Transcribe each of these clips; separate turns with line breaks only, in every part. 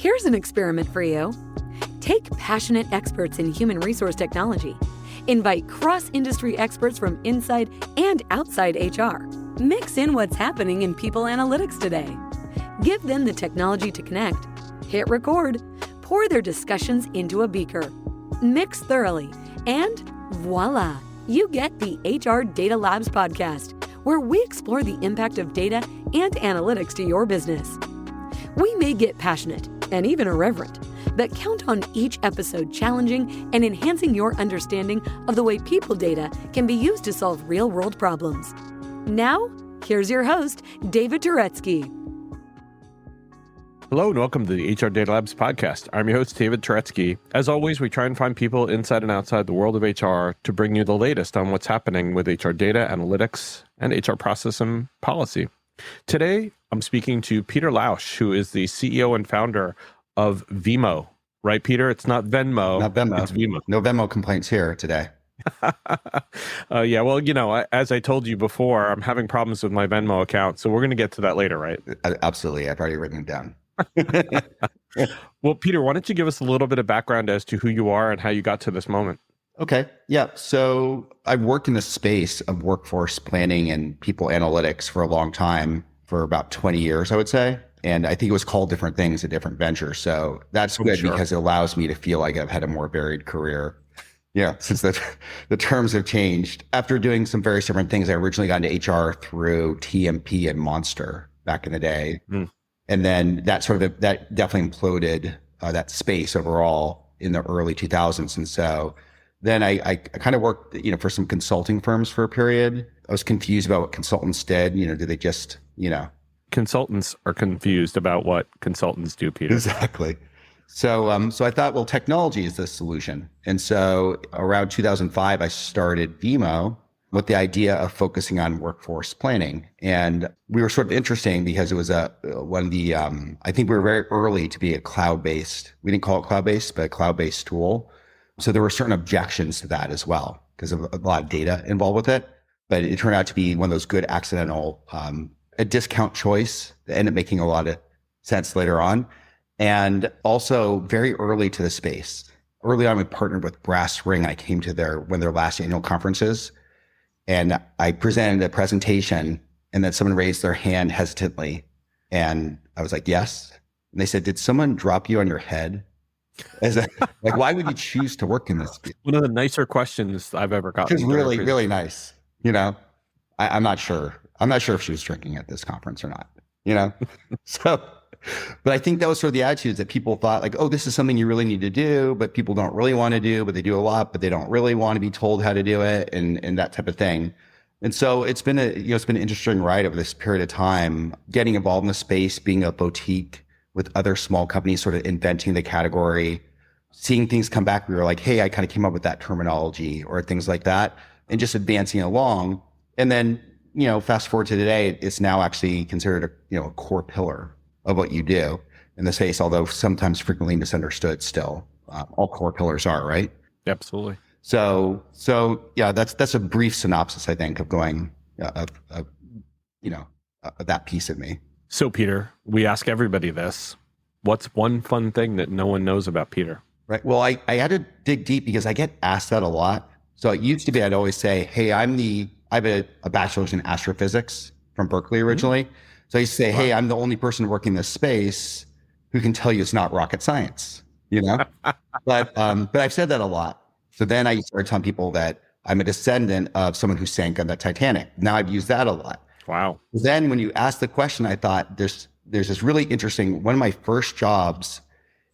Here's an experiment for you. Take passionate experts in human resource technology. Invite cross-industry experts from inside and outside HR. Mix in what's happening in people analytics today. Give them the technology to connect. Hit record. Pour their discussions into a beaker. Mix thoroughly. And voila, you get the HR Data Labs podcast, where we explore the impact of data and analytics to your business. We may get passionate and even irreverent, but count on each episode challenging and enhancing your understanding of the way people data can be used to solve real-world problems. Now, here's your host, David Turetsky.
Hello and welcome to the HR Data Labs podcast. I'm your host, David Turetsky. As always, we try and find people inside and outside the world of HR to bring you the latest on what's happening with HR data, analytics, and HR process and policy. Today, I'm speaking to Peter Louch, who is the CEO and founder of Vemo. Right, Peter? It's not Venmo.
Not Venmo.
It's Vemo.
No Venmo complaints here today.
Yeah, well, as I told you before, I'm having problems with my Venmo account, so we're going to get to that later, right?
Absolutely. I've already written it down.
Well, Peter, why don't you give us a little bit of background as to who you are and how you got to this moment?
Okay. Yeah. So I've worked in the space of workforce planning and people analytics for a long time, for about 20 years, I would say. And I think it was called different things at different ventures. So that's good because it allows me to feel like I've had a more varied career. Yeah, since the terms have changed. After doing some various different things, I originally got into HR through TMP and Monster back in the day. And then that definitely imploded that space overall in the early 2000s. And so then I kind of worked, for some consulting firms for a period. I was confused about what consultants did. Do they just,
Consultants are confused about what consultants do, Peter.
Exactly. So I thought, well, technology is the solution. And so around 2005, I started Vemo with the idea of focusing on workforce planning. And we were sort of interesting because it was one of the, I think we were very early to be a cloud-based, we didn't call it cloud-based, but a cloud-based tool. So there were certain objections to that as well because of a lot of data involved with it. But it turned out to be one of those good accidental, a discount choice that ended up making a lot of sense later on. And also very early to the space. Early on, we partnered with Brass Ring. I came to one of their last annual conferences. And I presented a presentation and then someone raised their hand hesitantly. And I was like, yes. And they said, did someone drop you on your head? Why would you choose to work in this field?
One of the nicer questions I've ever gotten.
It was really, really nice. I'm not sure. I'm not sure if she was drinking at this conference or not, but I think that was sort of the attitude that people thought like, oh, this is something you really need to do, but people don't really want to do, but they do a lot, but they don't really want to be told how to do it and that type of thing. And so it's been it's been an interesting ride over this period of time, getting involved in the space, being a boutique with other small companies, sort of inventing the category, seeing things come back. We were like, hey, I kind of came up with that terminology or things like that and just advancing along. And then, fast forward to today, it's now actually considered a core pillar of what you do in the space, although sometimes frequently misunderstood still. All core pillars are, right?
Absolutely.
So yeah, that's a brief synopsis, I think, of going, of that piece of me.
So Peter, we ask everybody this. What's one fun thing that no one knows about Peter?
Right. Well, I had to dig deep because I get asked that a lot. So it used to be, I'd always say, hey, I have a bachelor's in astrophysics from Berkeley originally. Mm-hmm. So I used to say, hey, I'm the only person working this space who can tell you it's not rocket science, but I've said that a lot. So then I started telling people that I'm a descendant of someone who sank on the Titanic. Now I've used that a lot.
Wow.
Then when you asked the question, I thought there's this really interesting, one of my first jobs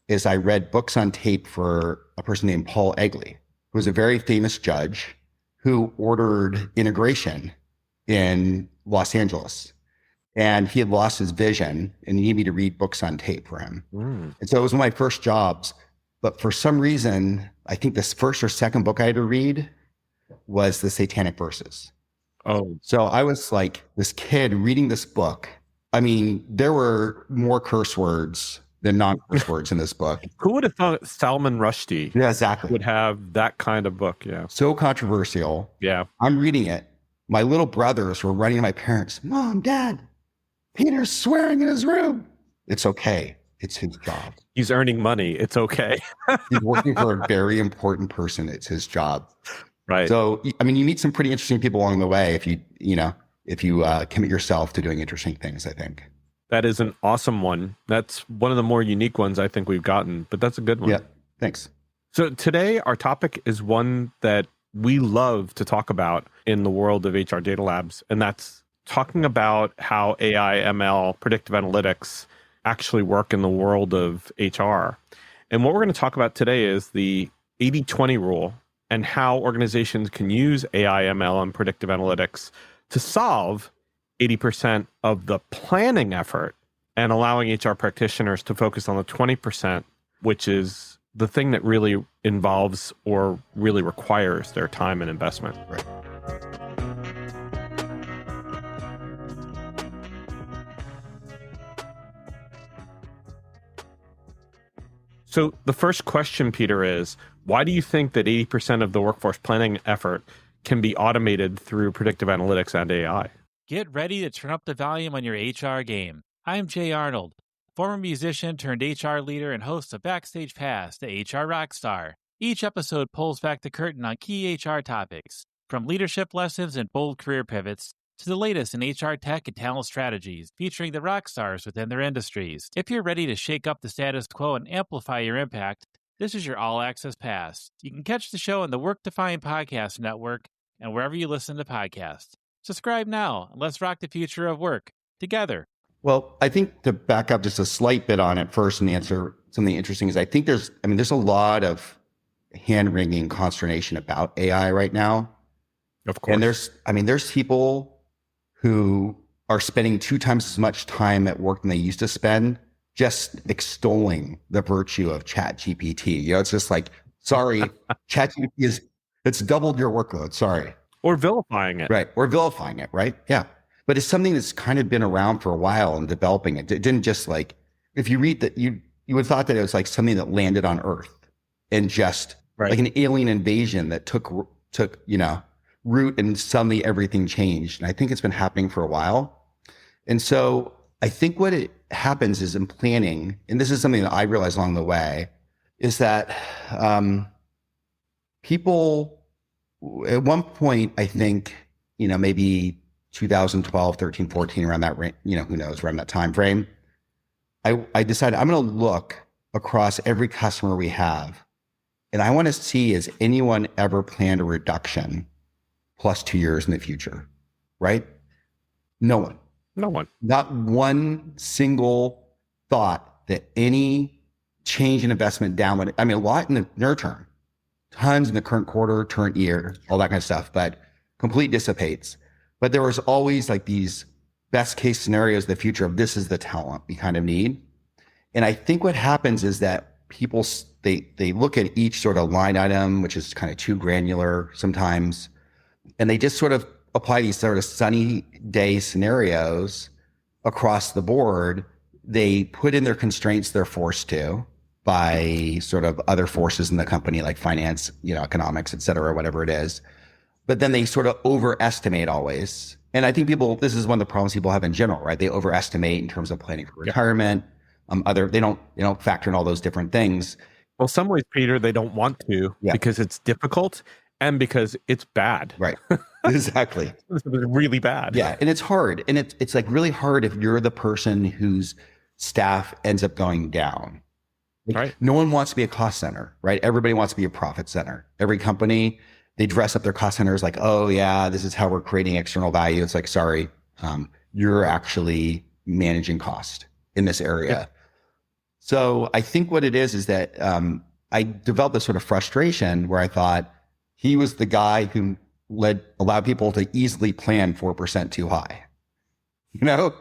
is I read books on tape for a person named Paul Egley, who was a very famous judge who ordered integration in Los Angeles. And he had lost his vision and he needed me to read books on tape for him. And so it was one of my first jobs. But for some reason, I think this first or second book I had to read was the Satanic Verses.
Oh.
So I was like this kid reading this book. I mean, there were more curse words than non-curse words in this book.
Who would have thought Salman Rushdie would have that kind of book? Yeah.
So controversial.
Yeah.
I'm reading it. My little brothers were running to my parents. Mom, Dad, Peter's swearing in his room. It's okay. It's his job.
He's earning money. It's okay.
He's working for a very important person. It's his job.
Right.
So, I mean, you meet some pretty interesting people along the way if you commit yourself to doing interesting things, I think.
That is an awesome one. That's one of the more unique ones I think we've gotten, but that's a good one.
Yeah, thanks.
So today our topic is one that we love to talk about in the world of HR Data Labs, and that's talking about how AI, ML, predictive analytics actually work in the world of HR. And what we're going to talk about today is the 80-20 rule and how organizations can use AI, ML, and predictive analytics to solve 80% of the planning effort and allowing HR practitioners to focus on the 20%, which is the thing that really involves or really requires their time and investment.
Right.
So the first question, Peter, is why do you think that 80% of the workforce planning effort can be automated through predictive analytics and AI?
Get ready to turn up the volume on your HR game. I'm Jay Arnold, former musician turned HR leader and host of Backstage Pass, the HR Rockstar. Each episode pulls back the curtain on key HR topics, from leadership lessons and bold career pivots to the latest in HR tech and talent strategies, featuring the rock stars within their industries. If you're ready to shake up the status quo and amplify your impact, this is your all-access pass. You can catch the show on the Work-Defined Podcast Network and wherever you listen to podcasts. Subscribe now, and let's rock the future of work together.
Well, I think to back up just a slight bit on it first and answer something interesting is I think there's a lot of hand-wringing consternation about AI right now.
Of course.
And there's people who are spending 2 times as much time at work than they used to spend just extolling the virtue of ChatGPT. It's just like, sorry, ChatGPT it's doubled your workload. Sorry.
Or vilifying it.
Right. Or vilifying it. Right. Yeah. But it's something that's kind of been around for a while and developing it. It didn't just like, if you read that, you would have thought that it was like something that landed on Earth and just like an alien invasion that took root and suddenly everything changed. And I think it's been happening for a while. And so I think what it happens is in planning, and this is something that I realized along the way, is that people at one point, I think, maybe 2012, 13, 14, around that, who knows, around that time frame, I decided I'm going to look across every customer we have. And I want to see, has anyone ever planned a reduction plus 2 years in the future, right? No one.
No one.
Not one single thought that any change in investment down, a lot in the near term, tons in the current quarter, current year, all that kind of stuff, but complete dissipates. But there was always like these best case scenarios, the future of this is the talent we kind of need. And I think what happens is that people, they look at each sort of line item, which is kind of too granular sometimes, and they just sort of apply these sort of sunny day scenarios across the board. They put in their constraints they're forced to by sort of other forces in the company, like finance, economics, et cetera, whatever it is. But then they sort of overestimate always. And I think this is one of the problems people have in general, right? They overestimate in terms of planning for retirement. They don't factor in all those different things.
Well, some ways, Peter, they don't want to because it's difficult and because it's bad.
Right. Exactly.
It's really bad.
Yeah. And it's hard. And it's like really hard if you're the person whose staff ends up going down.
Right.
No one wants to be a cost center, right? Everybody wants to be a profit center. Every company, they dress up their cost centers like, oh yeah, this is how we're creating external value. It's like, sorry, you're actually managing cost in this area. Yeah. So I think what it is that I developed this sort of frustration where I thought he was the guy who allowed people to easily plan 4% too high, or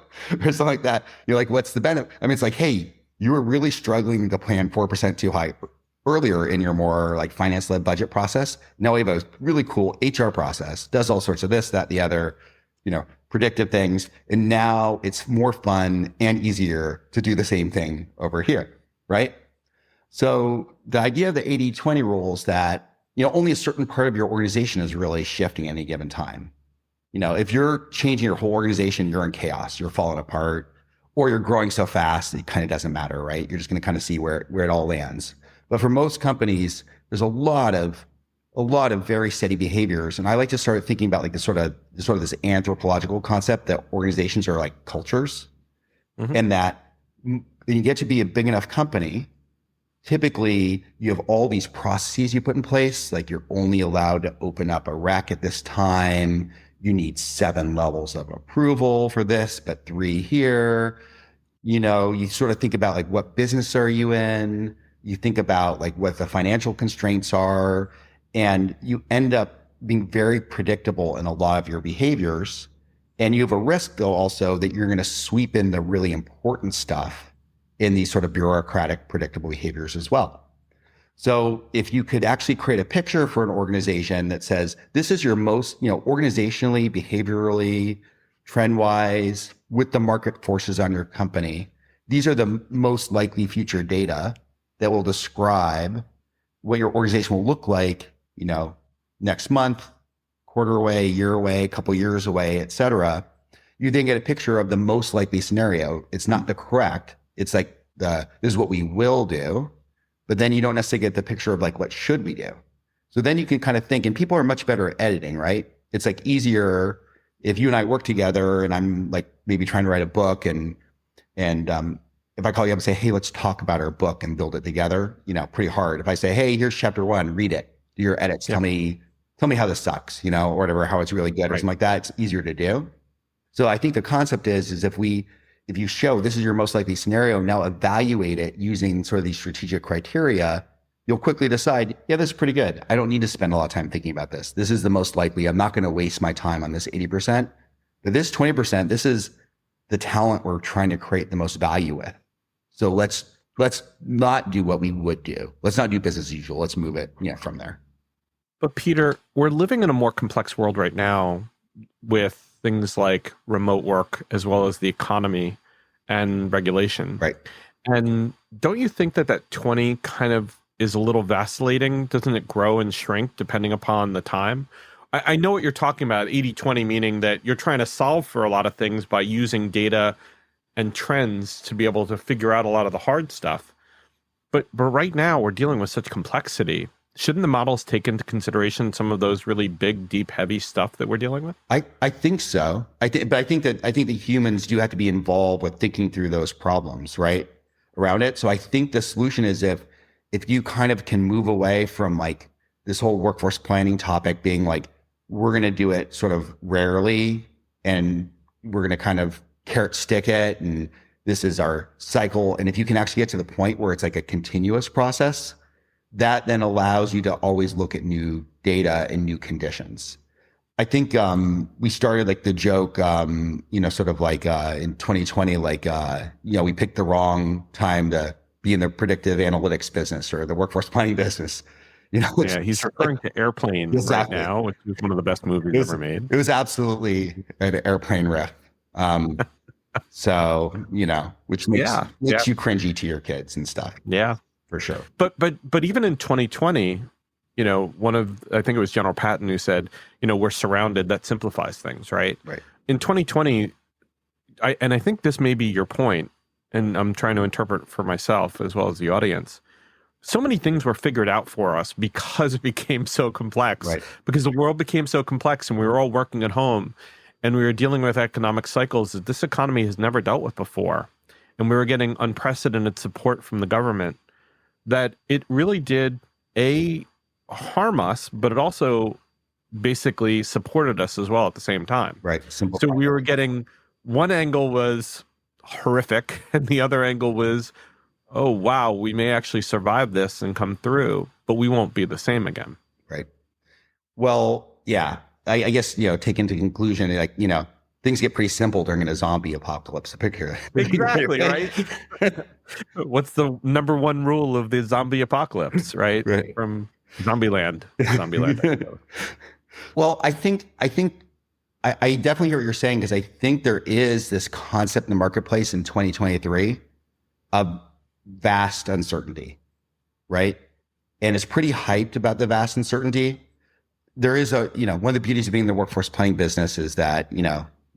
something like that. You're like, what's the benefit? It's like, hey, you were really struggling to plan 4% too high earlier in your more like finance-led budget process. Now we have a really cool HR process, does all sorts of this, that, the other, predictive things. And now it's more fun and easier to do the same thing over here, right? So the idea of the 80-20 rule is that, only a certain part of your organization is really shifting at any given time. If you're changing your whole organization, you're in chaos, you're falling apart. or you're growing so fast it kind of doesn't matter, right? You're just going to kind of see where it all lands. But for most companies, there's a lot of very steady behaviors. And I like to start thinking about like this sort of this anthropological concept that organizations are like cultures, and that when you get to be a big enough company, typically you have all these processes you put in place. Like you're only allowed to open up a rec at this time. You need 7 levels of approval for this, but 3 here. You sort of think about like, what business are you in? You think about like what the financial constraints are, and you end up being very predictable in a lot of your behaviors. And you have a risk though also that you're going to sweep in the really important stuff in these sort of bureaucratic predictable behaviors as well. So if you could actually create a picture for an organization that says, this is your most, organizationally, behaviorally, trend-wise, with the market forces on your company, these are the most likely future data that will describe what your organization will look like, next month, quarter away, year away, a couple years away, et cetera. You then get a picture of the most likely scenario. It's not the correct. It's like this is what we will do. But then you don't necessarily get the picture of like, what should we do? So then you can kind of think, and people are much better at editing, right? It's like easier if you and I work together and I'm like maybe trying to write a book and if I call you up and say, hey, let's talk about our book and build it together, pretty hard. If I say, hey, here's chapter 1, read it, do your edits, tell me how this sucks, or whatever, how it's really good or something like that. It's easier to do. So I think the concept is if you show this is your most likely scenario, now evaluate it using sort of these strategic criteria, you'll quickly decide, yeah, this is pretty good. I don't need to spend a lot of time thinking about this. This is the most likely. I'm not going to waste my time on this 80%. But this 20%, this is the talent we're trying to create the most value with. So let's not do what we would do. Let's not do business as usual. Let's move it from there.
But Peter, we're living in a more complex world right now with things like remote work as well as the economy and regulation.
Right.
And don't you think that 20 kind of is a little vacillating? Doesn't it grow and shrink depending upon the time? I know what you're talking about, 80-20, meaning that you're trying to solve for a lot of things by using data and trends to be able to figure out a lot of the hard stuff. But right now we're dealing with such complexity. Shouldn't the models take into consideration some of those really big, deep, heavy stuff that we're dealing with?
I think so. I think that humans do have to be involved with thinking through those problems, right, around it. So I think the solution is if you kind of can move away from like this whole workforce planning topic being like, we're going to do it sort of rarely and we're going to kind of carrot stick it and this is our cycle. And if you can actually get to the point where it's like a continuous process, that then allows you to always look at new data and new conditions. I think we started like the joke, sort of like in 2020, like, we picked the wrong time to be in the predictive analytics business or the workforce planning business.
He's referring to Airplane
exactly.
Right now, which is one of the best movies ever made.
It was absolutely an airplane riff. So, which makes you cringy to your kids and stuff.
Yeah.
For sure.
But even in 2020, I think it was General Patton who said, we're surrounded, that simplifies things, right?
Right.
In 2020, I think this may be your point, and I'm trying to interpret for myself as well as the audience. So many things were figured out for us because it became so complex,
right.
Because the world became so complex and we were all working at home and we were dealing with economic cycles that this economy has never dealt with before. And we were getting unprecedented support from the government that it really did harm us, but it also basically supported us as well at the same time.
Right.
So we were getting, one angle was horrific and the other angle was, oh, wow, we may actually survive this and come through, but we won't be the same again.
Right. Well, yeah, I guess, take into conclusion, like, things get pretty simple during a zombie apocalypse.
Exactly, right? What's the number one rule of the zombie apocalypse, right?
Right.
From Zombieland.
Well, I definitely hear what you're saying, because I think there is this concept in the marketplace in 2023 of vast uncertainty, right? And it's pretty hyped about the vast uncertainty. There is one of the beauties of being in the workforce planning business is that,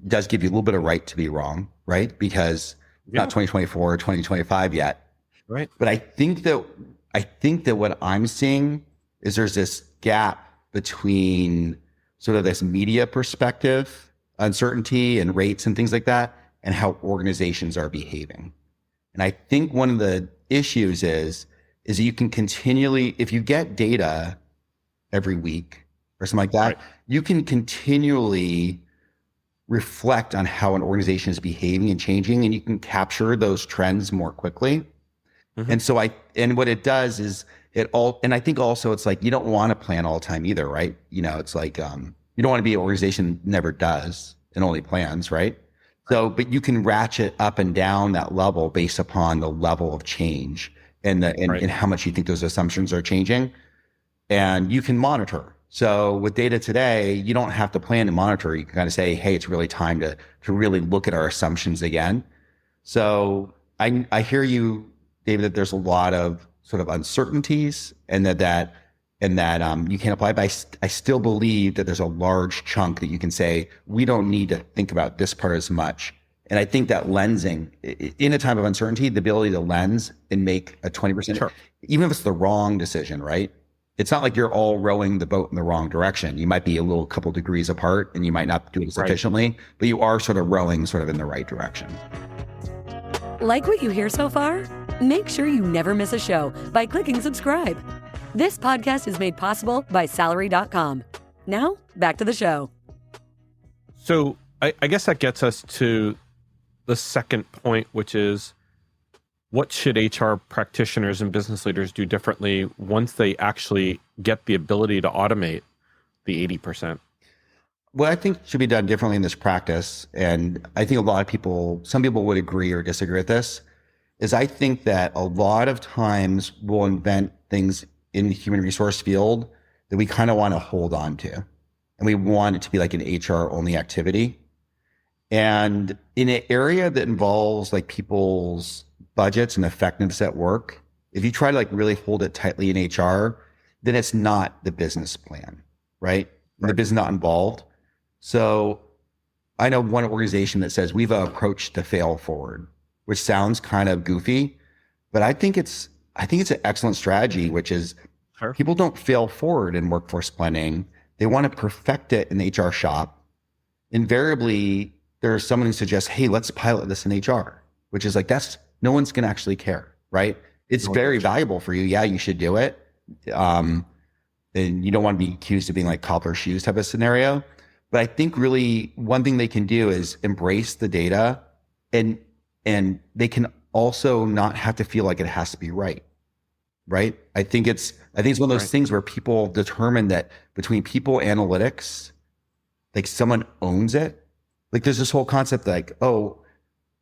does give you a little bit of right to be wrong, right? Because not 2024 or 2025 yet.
Right.
But I think that what I'm seeing is there's this gap between sort of this media perspective, uncertainty and rates and things like that, and how organizations are behaving. And I think one of the issues is that you can continually, if you get data every week or something like that,
Right.
you can continually reflect on how an organization is behaving and changing, and you can capture those trends more quickly.
Mhm.
And so and what it does is and I think also it's like, you don't want to plan all the time either, right? It's like, you don't want to be an organization that never does and only plans, right? So, but you can ratchet up and down that level based upon the level of change and and how much you think those assumptions are changing, and you can monitor. So with data today, you don't have to plan and monitor. You can kind of say, hey, it's really time to really look at our assumptions again. So I hear you, David, that there's a lot of sort of uncertainties and that you can't apply. But I still believe that there's a large chunk that you can say, we don't need to think about this part as much. And I think that lensing in a time of uncertainty, the ability to lens and make a 20%,
Sure.
even if it's the wrong decision, right? It's not like you're all rowing the boat in the wrong direction. You might be a couple degrees apart and you might not do it as efficiently, but you are sort of rowing sort of in the right direction.
Like what you hear so far? Make sure you never miss a show by clicking subscribe. This podcast is made possible by Salary.com. Now, back to the show.
So I guess that gets us to the second point, which is, what should HR practitioners and business leaders do differently once they actually get the ability to automate the 80%?
What I think should be done differently in this practice, and I think some people would agree or disagree with this, is I think that a lot of times we'll invent things in the human resource field that we kind of want to hold on to. And we want it to be like an HR only activity. And in an area that involves like people's budgets and effectiveness at work, if you try to like really hold it tightly in HR, then it's not the business plan, right? The business is not involved. So I know one organization that says we've approached the fail forward, which sounds kind of goofy, but I think it's an excellent strategy, which is people don't fail forward in workforce planning. They want to perfect it in the HR shop. Invariably, there's someone who suggests, hey, let's pilot this in HR, which is like, no one's going to actually care, right? It's very valuable for you. Yeah, you should do it. And you don't want to be accused of being like cobbler shoes type of scenario. But I think really one thing they can do is embrace the data, and they can also not have to feel like it has to be right. Right. I think it's one of those things where people determine that between people analytics, like someone owns it. Like there's this whole concept like, oh,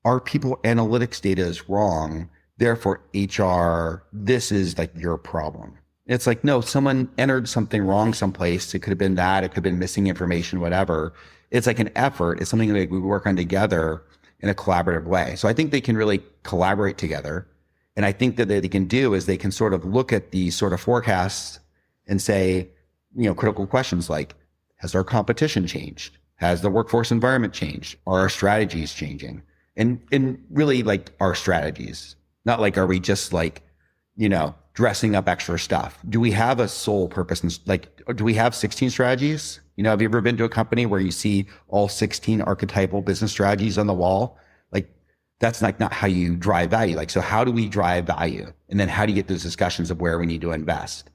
our people analytics data is wrong, therefore HR, this is like your problem. It's like, no, someone entered something wrong someplace. It could have been that, it could have been missing information, whatever. It's like an effort. It's something that we work on together in a collaborative way. So I think they can really collaborate together. And I think that they can do is they can sort of look at these sort of forecasts and say, critical questions like, has our competition changed? Has the workforce environment changed? Are our strategies changing? And really like our strategies, not like, are we just like, dressing up extra stuff? Do we have a sole purpose? And like, do we have 16 strategies? Have you ever been to a company where you see all 16 archetypal business strategies on the wall? Like, that's like not how you drive value. Like, so how do we drive value? And then how do you get those discussions of where we need to invest?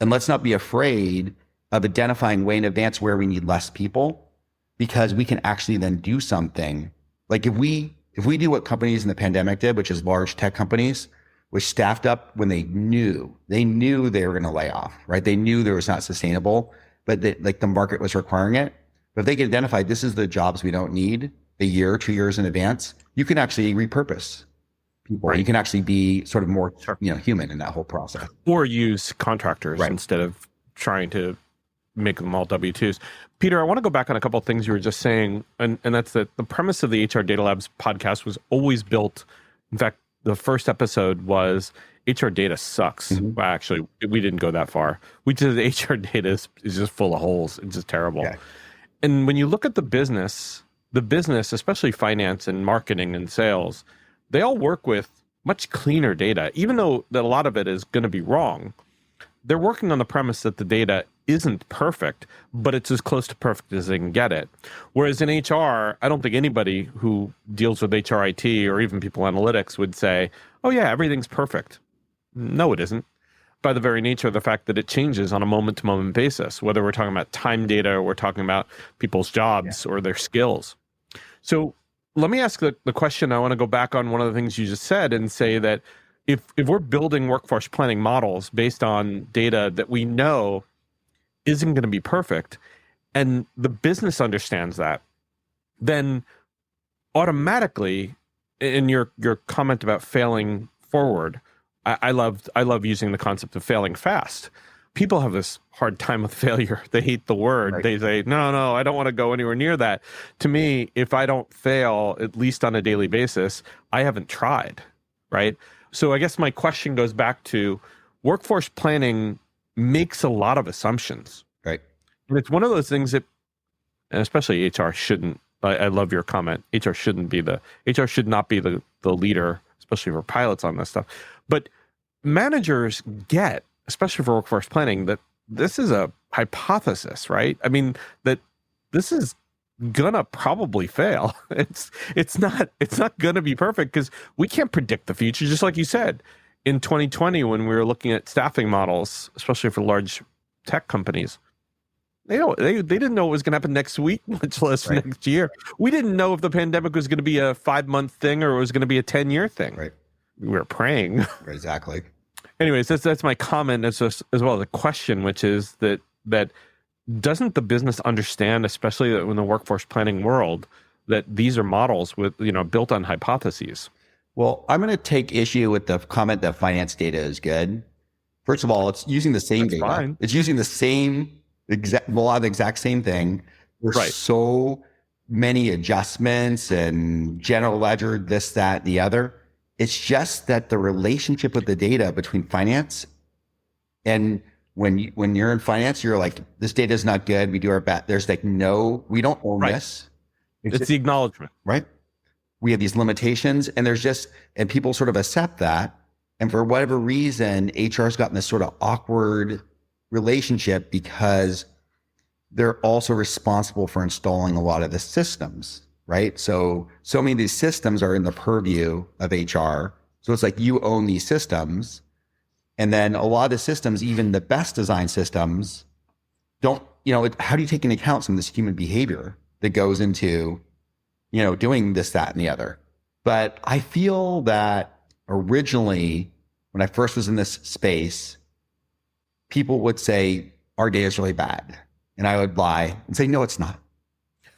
And let's not be afraid of identifying way in advance where we need less people, because we can actually then do something. Like if we do what companies in the pandemic did, which is large tech companies, which staffed up when they knew they were going to lay off, right? They knew there was not sustainable, but the market was requiring it. But if they can identify this is the jobs we don't need a year, 2 years in advance, you can actually repurpose people. Right. You can actually be sort of more, human in that whole process.
Or use contractors instead of trying to make them all W-2s. Peter, I want to go back on a couple of things you were just saying, and that's that the premise of the HR Data Labs podcast was always built. In fact, the first episode was HR data sucks. Mm-hmm. Well, actually, we didn't go that far. We just HR data is just full of holes. It's just terrible. Okay. And when you look at the business, especially finance and marketing and sales, they all work with much cleaner data, even though that a lot of it is going to be wrong. They're working on the premise that the data isn't perfect, but it's as close to perfect as they can get it. Whereas in HR, I don't think anybody who deals with HRIT or even people analytics would say, oh yeah, everything's perfect. No, it isn't. By the very nature of the fact that it changes on a moment-to-moment basis, whether we're talking about time data or we're talking about people's jobs or their skills. So let me ask the question. I want to go back on one of the things you just said and say that if we're building workforce planning models based on data that we know isn't going to be perfect, and the business understands that, then automatically, in your comment about failing forward, I love using the concept of failing fast. People have this hard time with failure. They hate the word. Right. They say, no, I don't want to go anywhere near that. To me, if I don't fail, at least on a daily basis, I haven't tried, right? So I guess my question goes back to workforce planning makes a lot of assumptions.
Right.
And it's one of those things that, and especially HR shouldn't, I love your comment, HR should not be the leader, especially for pilots on this stuff. But managers get, especially for workforce planning, that this is a hypothesis, right? I mean, that this is gonna probably fail. It's not gonna be perfect because we can't predict the future. Just like you said, in 2020, when we were looking at staffing models, especially for large tech companies, they didn't know what was going to happen next week, much less next year. We didn't know if the pandemic was going to be a 5-month thing or it was going to be a 10-year thing.
Right.
We were praying.
Exactly.
Anyways, that's my comment as well as a question, which is that doesn't the business understand, especially in the workforce planning world, that these are models with built on hypotheses?
Well, I'm going to take issue with the comment that finance data is good. First of all, it's using the same data.
Fine.
It's using the same a lot of the exact same thing. There's so many adjustments and general ledger, this, that, the other. It's just that the relationship with the data between finance and when you're in finance, you're like, this data is not good. We do our best. There's like, no, we don't own this.
It's the acknowledgement,
right? We have these limitations, and and people sort of accept that. And for whatever reason, HR's gotten this sort of awkward relationship because they're also responsible for installing a lot of the systems, right? So many of these systems are in the purview of HR. So it's like you own these systems. And then a lot of the systems, even the best design systems, don't, how do you take into account some of this human behavior that goes into, doing this, that, and the other? But I feel that originally, when I first was in this space, people would say, our data is really bad. And I would lie and say, no, it's not.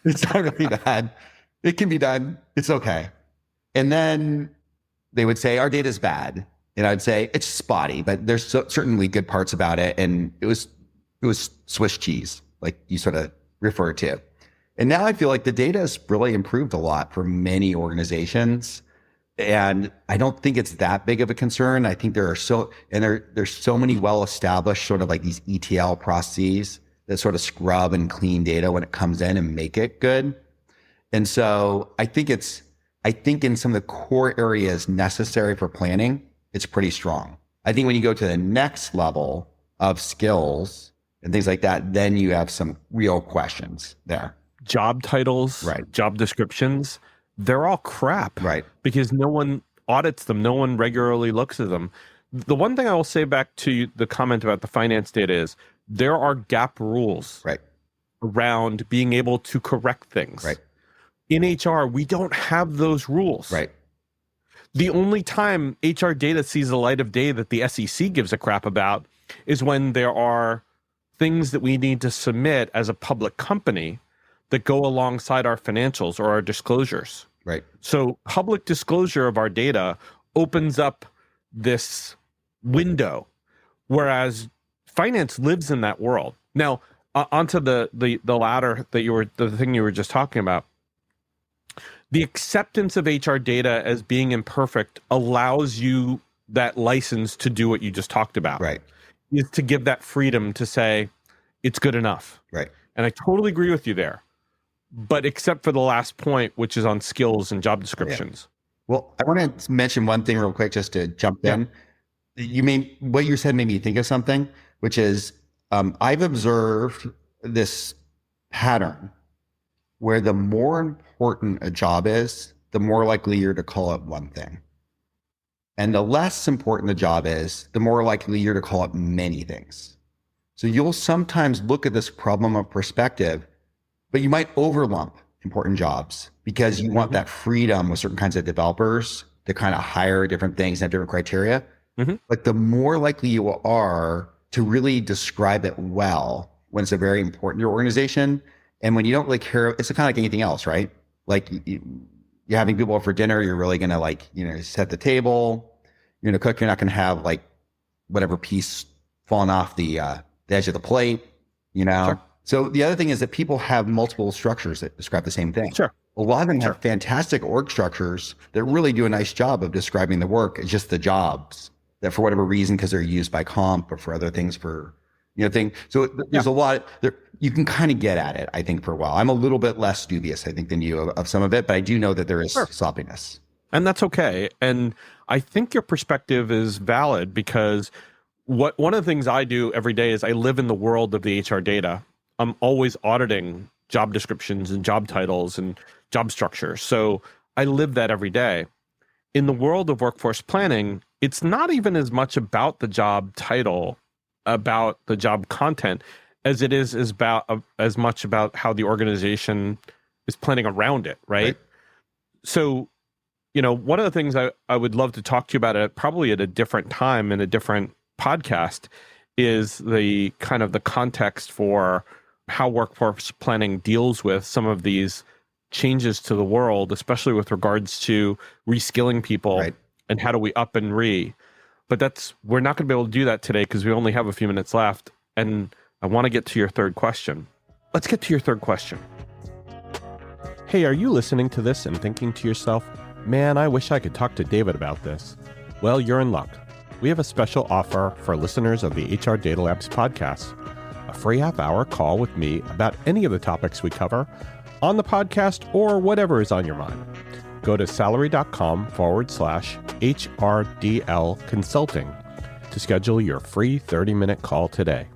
It's not really bad. It can be done. It's okay. And then they would say, our data is bad. And I'd say, it's spotty, but there's certainly good parts about it. And it was Swiss cheese, like you sort of referred to. And now I feel like the data has really improved a lot for many organizations. And I don't think it's that big of a concern. I think there's so many well-established sort of like these ETL processes that sort of scrub and clean data when it comes in and make it good. And so I think in some of the core areas necessary for planning, it's pretty strong. I think when you go to the next level of skills and things like that, then you have some real questions there.
Job titles, job descriptions, they're all crap,
right?
Because no one audits them. No one regularly looks at them. The one thing I will say back to the comment about the finance data is there are gap rules around being able to correct things.
Right.
In HR, we don't have those rules.
Right.
The only time HR data sees the light of day that the SEC gives a crap about is when there are things that we need to submit as a public company that go alongside our financials or our disclosures.
Right.
So public disclosure of our data opens up this window, whereas finance lives in that world. Now, onto the latter the thing you were just talking about. The acceptance of HR data as being imperfect allows you that license to do what you just talked about.
Right.
Is to give that freedom to say it's good enough.
Right.
And I totally agree with you there. But except for the last point, which is on skills and job descriptions.
Well, I want to mention one thing real quick just to jump in. What you said made me think of something, which is I've observed this pattern where the more important a job is, the more likely you're to call it one thing. And the less important the job is, the more likely you're to call it many things. So you'll sometimes look at this problem of perspective, but you might overlump important jobs because you want that freedom with certain kinds of developers to kind of hire different things and have different criteria. But the more likely you are to really describe it well when it's a very important to your organization. And when you don't really care, it's kind of like anything else, right? Like you're having people for dinner, you're really going to set the table, you're going to cook, you're not going to have like whatever piece falling off the edge of the plate, Sure. So the other thing is that people have multiple structures that describe the same thing.
Sure.
A lot of them have fantastic org structures that really do a nice job of describing the work. It's just the jobs that for whatever reason, because they're used by comp or for other things thing. So there's a lot there. You can kind of get at it, I think, for a while. I'm a little bit less dubious, I think, than you of some of it, but I do know that there is sloppiness.
And that's okay. And I think your perspective is valid because one of the things I do every day is I live in the world of the HR data. I'm always auditing job descriptions and job titles and job structure. So I live that every day. In the world of workforce planning, it's not even as much about the job title, about the job content, as it is as much about how the organization is planning around it, right? So, one of the things I would love to talk to you about probably at a different time in a different podcast is the kind of the context for how workforce planning deals with some of these changes to the world, especially with regards to reskilling people and how do we up and But we're not going to be able to do that today because we only have a few minutes left. And I want to get to your third question. Let's get to your third question. Hey, are you listening to this and thinking to yourself, man, I wish I could talk to David about this? Well, you're in luck. We have a special offer for listeners of the HR Data Labs podcast. A free half-hour call with me about any of the topics we cover on the podcast or whatever is on your mind. Go to salary.com/HRDL consulting to schedule your free 30-minute call today.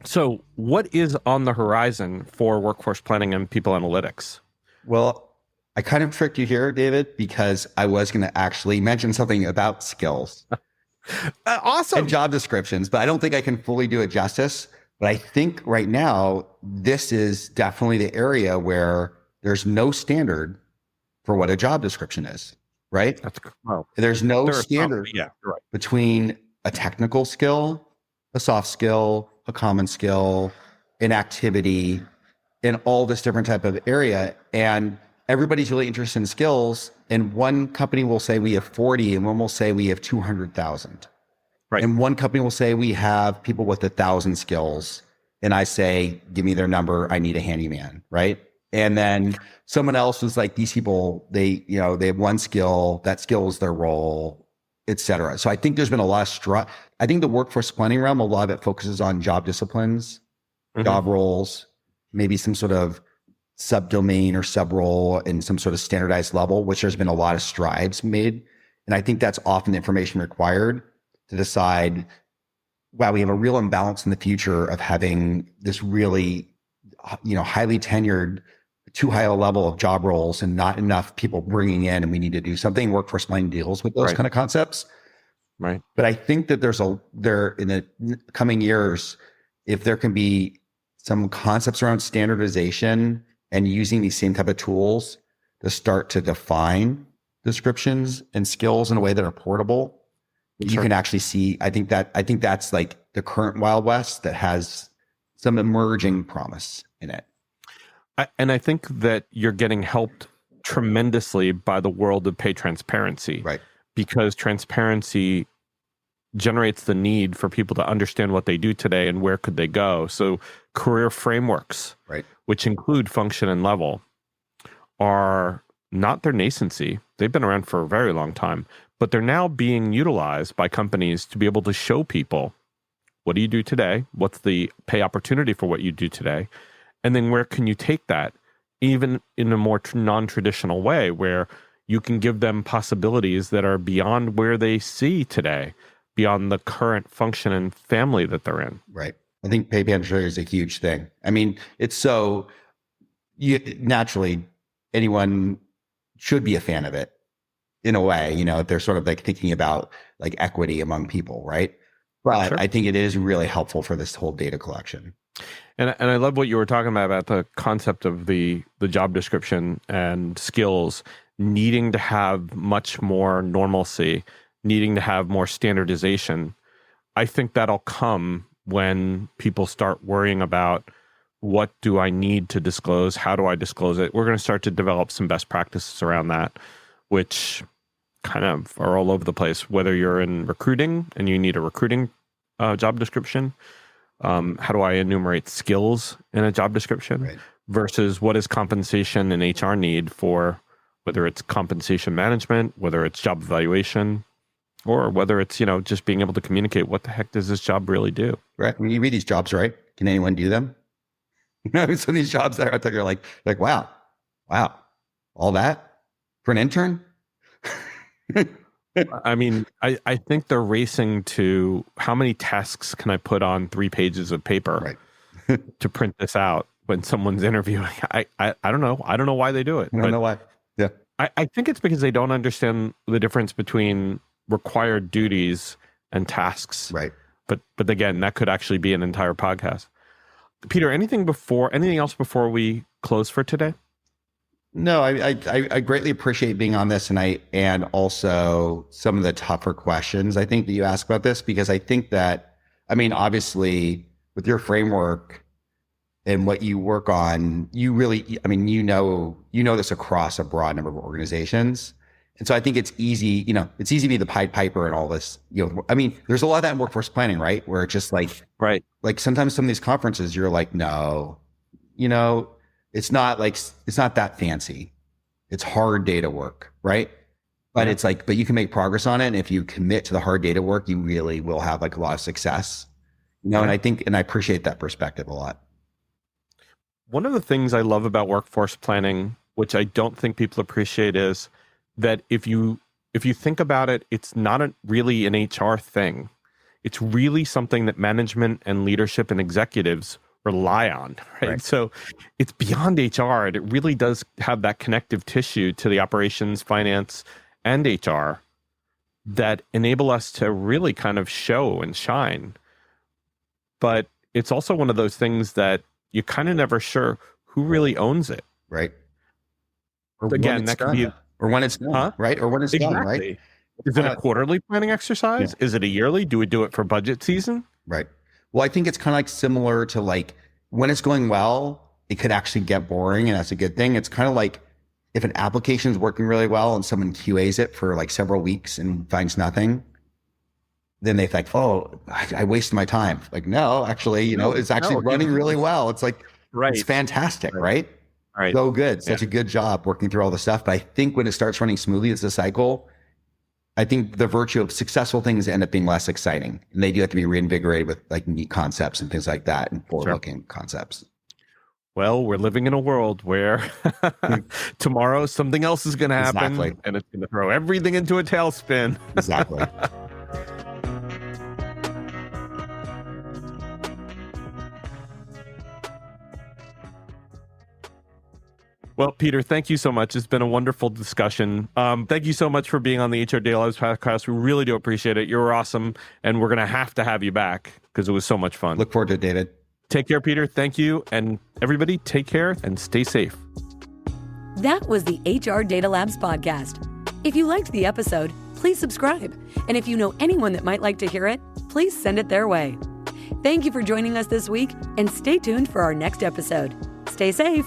So what is on the horizon for workforce planning and people analytics?
Well, I kind of tricked you here, David, because I was going to actually mention something about skills.
Awesome.
And job descriptions, but I don't think I can fully do it justice. But I think right now, this is definitely the area where there's no standard for what a job description is, right? There's no standard between a technical skill, a soft skill, a common skill, an activity, in all this different type of area. And everybody's really interested in skills. And one company will say we have 40 and one will say we have 200,000.
Right.
And one company will say we have people with 1,000 skills. And I say, give me their number. I need a handyman. Right. And then someone else was like, these people, they have one skill, that skill is their role, et cetera. So I think there's been a lot of I think the workforce planning realm, a lot of it focuses on job disciplines, job roles, maybe some sort of subdomain or sub-role in some sort of standardized level, which there's been a lot of strides made. And I think that's often the information required to decide, wow, we have a real imbalance in the future of having this really, highly tenured, too high a level of job roles and not enough people bringing in, and we need to do something. Workforce planning deals with those kind of concepts.
Right.
But I think that there in the coming years, if there can be some concepts around standardization and using these same type of tools to start to define descriptions and skills in a way that are portable, you can actually see, I think that's like the current Wild West that has some emerging promise in it.
And I think that you're getting helped tremendously by the world of pay transparency.
Right.
Because transparency generates the need for people to understand what they do today and where could they go. So career frameworks, which include function and level, are not their nascency. They've been around for a very long time, but they're now being utilized by companies to be able to show people, what do you do today? What's the pay opportunity for what you do today? And then where can you take that, even in a more non-traditional way, where you can give them possibilities that are beyond where they see today, beyond the current function and family that they're in.
Right. I think pay manager is a huge thing. I mean, it's so naturally anyone should be a fan of it in a way, if they're sort of like thinking about like equity among people, right? But
Sure.
I think it is really helpful for this whole data collection.
And I love what you were talking about the concept of the job description and skills needing to have much more normalcy, needing to have more standardization. I think that'll come when people start worrying about what do I need to disclose? How do I disclose it? We're going to start to develop some best practices around that, which kind of are all over the place, whether you're in recruiting and you need a recruiting job description. How do I enumerate skills in a job description versus what is compensation and HR need for whether it's compensation management, whether it's job evaluation, or whether it's, just being able to communicate what the heck does this job really do?
Right. When you read these jobs, right? Can anyone do them? Some of these jobs that are out there, you're like, wow, all that for an intern?
I mean, I think they're racing to how many tasks can I put on 3 pages of paper to print this out when someone's interviewing. I don't know. I don't know why they do it.
I don't know why. Yeah.
I think it's because they don't understand the difference between required duties and tasks.
Right.
But again, that could actually be an entire podcast. Peter, anything else before we close for today?
No, I greatly appreciate being on this, and also some of the tougher questions I think that you ask about this, because I think that, obviously with your framework and what you work on, you really, this across a broad number of organizations. And so I think it's easy, it's easy to be the Pied Piper and all this, there's a lot of that in workforce planning, right? Where it's just like, like sometimes some of these conferences, you're like, no, it's not that fancy. It's hard data work, right? But it's like, but you can make progress on it. And if you commit to the hard data work, you really will have like a lot of success, and I appreciate that perspective a lot.
One of the things I love about workforce planning, which I don't think people appreciate, is that if you think about it, it's not really an HR thing. It's really something that management and leadership and executives rely on, right? So it's beyond HR. And it really does have that connective tissue to the operations, finance, and HR that enable us to really kind of show and shine. But it's also one of those things that you're kind of never sure who really owns it.
Right.
Or again, that could be...
Or when it's done, right? Or when it's done, right?
Is it a quarterly planning exercise? Yeah. Is it a yearly? Do we do it for budget season?
Right. Well, I think it's kind of like similar to like when it's going well, it could actually get boring, and that's a good thing. It's kind of like if an application is working really well and someone QAs it for like several weeks and finds nothing, then they think, oh, I wasted my time. Like, no, actually, it's actually running really well. It's like, it's fantastic, right?
Right.
So good. Such a good job working through all the stuff. But I think when it starts running smoothly, it's a cycle. I think the virtue of successful things end up being less exciting. And they do have to be reinvigorated with like neat concepts and things like that and forward-looking concepts.
Well, we're living in a world where tomorrow something else is going to happen.
Exactly.
And it's going to throw everything into a tailspin.
Exactly.
Well, Peter, thank you so much. It's been a wonderful discussion. Thank you so much for being on the HR Data Labs podcast. We really do appreciate it. You're awesome. And we're going to have you back because it was so much fun.
Look forward to it, David.
Take care, Peter. Thank you. And everybody, take care and stay safe.
That was the HR Data Labs podcast. If you liked the episode, please subscribe. And if you know anyone that might like to hear it, please send it their way. Thank you for joining us this week, and stay tuned for our next episode. Stay safe.